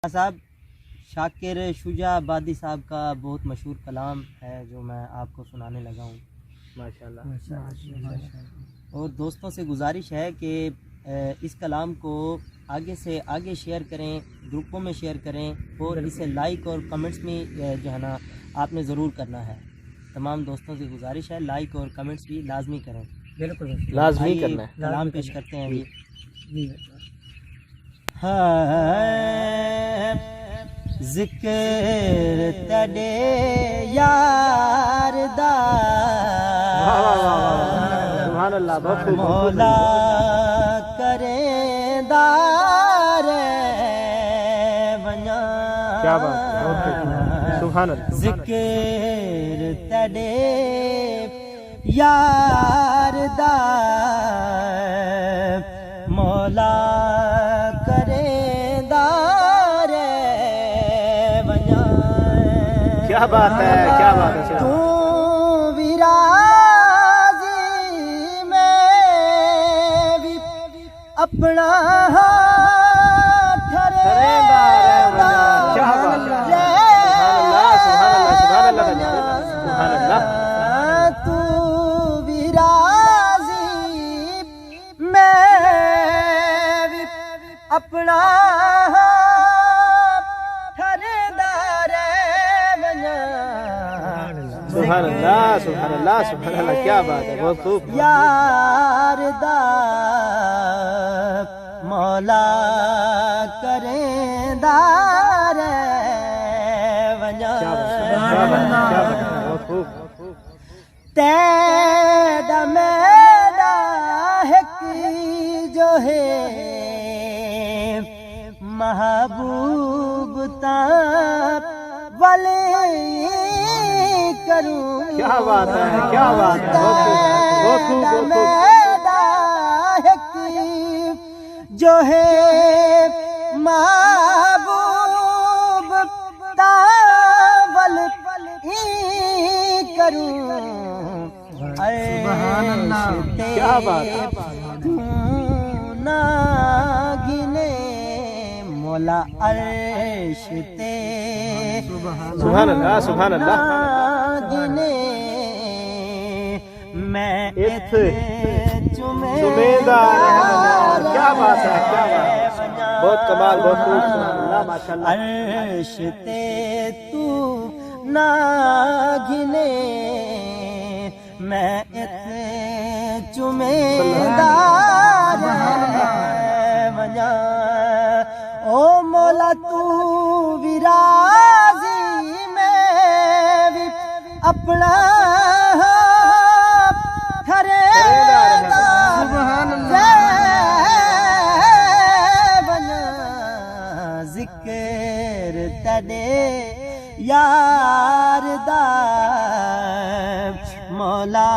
صاحب شاکر شجاع آبادی صاحب کا بہت مشہور کلام ہے جو میں آپ کو سنانے لگا ہوں ماشاءاللہ۔ اور دوستوں سے گزارش ہے کہ اس کلام کو آگے سے آگے شیئر کریں، گروپوں میں شیئر کریں اور اسے لائک اور کمنٹس میں جو ہے نا آپ نے ضرور کرنا ہے۔ تمام دوستوں سے گزارش ہے لائک اور کمنٹس بھی لازمی کریں، بالکل لازمی کرنا ہے۔ کلام پیش کرتے ہیں ابھی۔ ذکر تڑے یار دا سبحان اللہ، بہت مولا کریں دار ونیا، کیا بات ہے، سبحان اللہ۔ ذکر تڑے یار دا مولا کیا بات ہے، کیا بات ہے۔ تو ویراضی میں بھی اپنا تو ویراضی میں بھی اپنا سبحان اللہ، سبحان اللہ، سبحان اللہ، کیا بات ہے، بہت خوب۔ یار دا مولا کریں دار ونیا، بہت خوب۔ تیرا میرا ایک جو ہے محبوب تا ولی کروں، کیا بات ہے، کیا بات ہے، بہت خوب، بہت خوب۔ جو ہے محبوب تاول کروں، سبحان اللہ، کیا بات ہے۔ نہ گنے مولا عرش تے، سبحان اللہ، سبحان اللہ۔ گنے میں چمیدار، کیا بات ہے، کیا بات ہے، بہت کمال، بہت خوب، سبحان اللہ، ماشاءاللہ۔ عرش تے تو نہ گنے میں چمیدار ونیا، او مولا تو ویراضی میں بھی اپنا ذکر تڑے یار دا مولا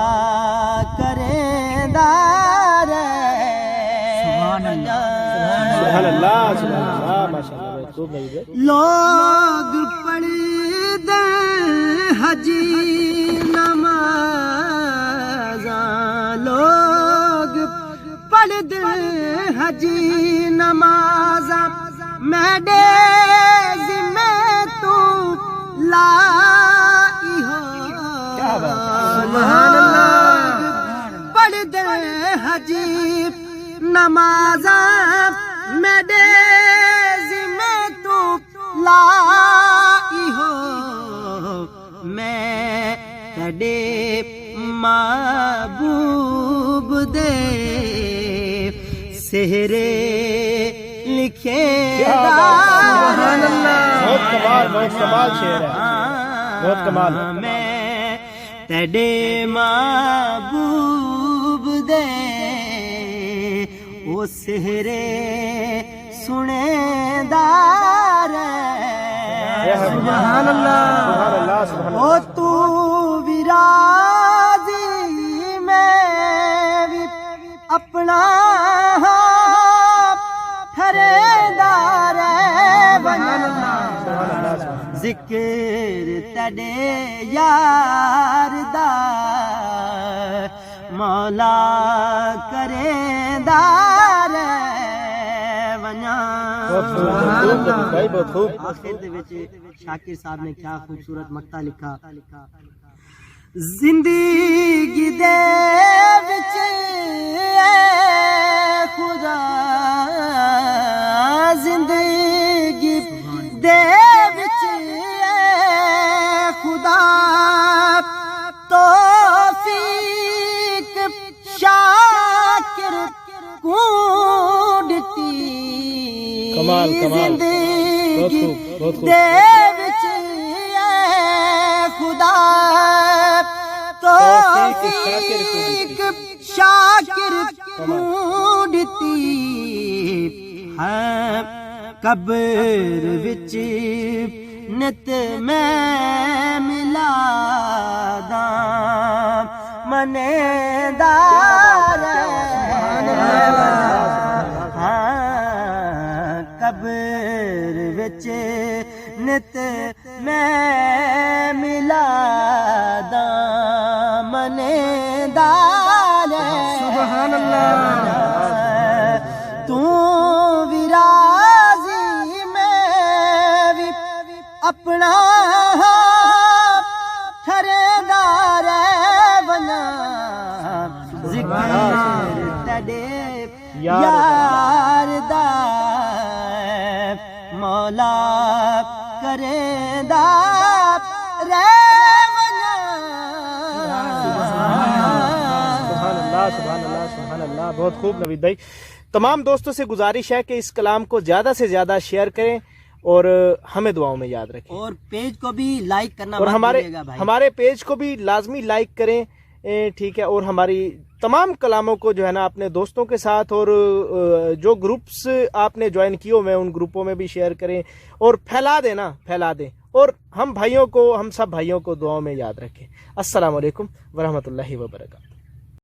کریں دار، سبحان اللہ، سبحان اللہ، ماشاءاللہ، بہت خوب۔ لوگ پڑھ دیں حجی نمازاں، لوگ پڑھ دیں حجی نمازاں، میرے ذمہ تو لائی ہو، سبحان اللہ، پڑھ دیں حجی نمازاں، میرے ذمہ تو لائی ہو، میں تڑے محبوب دے سہرے لکھے سبحان اللہ، بہت کمال، بہت کمال شعر ہے، بہت کمال۔ میں تڑے محبوب دے او سہرے سنے دار، سبحان اللہ، سبحان اللہ، سبحان او اللہ۔ تو ویراضی میں بھی اپنا ذکر تڑے یار دا مولا کریں دار ونیا بھائی بہت خوب. آخر دے وچ شاکر صاحب نے کیا خوبصورت مقطع لکھا. زندگی دے وچ اے خدا زندگی دے وچ اے خدا توفیق شاکر کو دتی. کمال کمال. بہت خوب بہت خوب. دے وچ اے خدا توفیق شاکر کو دتی ہے. قبر وچ نت میں ملادا منے دار قبر وچ نت میں ملادا منے دار. سبحان اللہ. تو بھی راضی میں بھی اپنا ٹھہردار بنا ذکر تڑے یار دا مولا کرے دا سبحان اللہ. بہت خوب نوید بھائی. تمام دوستوں سے گزارش ہے کہ اس کلام کو زیادہ سے زیادہ شیئر کریں اور ہمیں دعاؤں میں یاد رکھیں, اور پیج کو بھی لائک کرنا اور مت بھولیے گا بھائی. ہمارے پیج کو بھی لازمی لائک کریں, ٹھیک ہے. اور ہماری تمام کلاموں کو جو ہے نا اپنے دوستوں کے ساتھ اور جو گروپس آپ نے جوائن کیے ہوئے ہیں ان گروپوں میں بھی شیئر کریں اور پھیلا دیں نا, پھیلا دیں. اور ہم سب بھائیوں کو دعاؤں میں یاد رکھیں. السلام علیکم ورحمۃ اللہ وبرکاتہ.